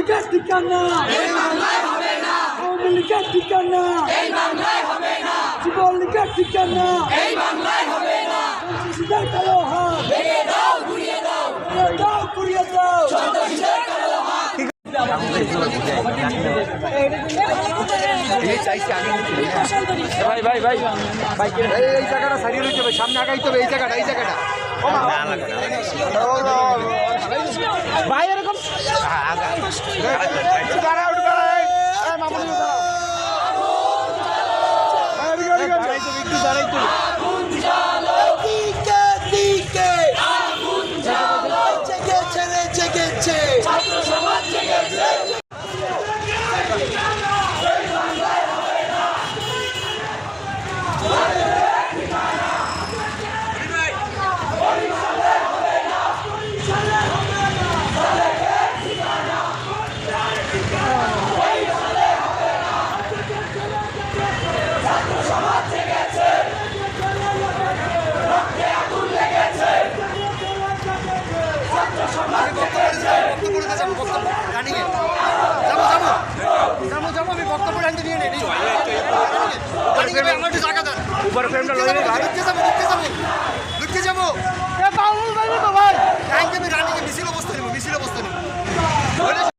লীগের ঠিকানা আওয়ামী লীগের ঠিকানা যুবলীগের ঠিকানা সন্ত্রাসীদের কালো হাত ঘুরিয়ে দাও এই জায়গাটা সারিয়ে নিতে হবে, সামনে আগাইতে হবে। এই জায়গাটা ভাই এরকম মিছিল অবস্থা নেব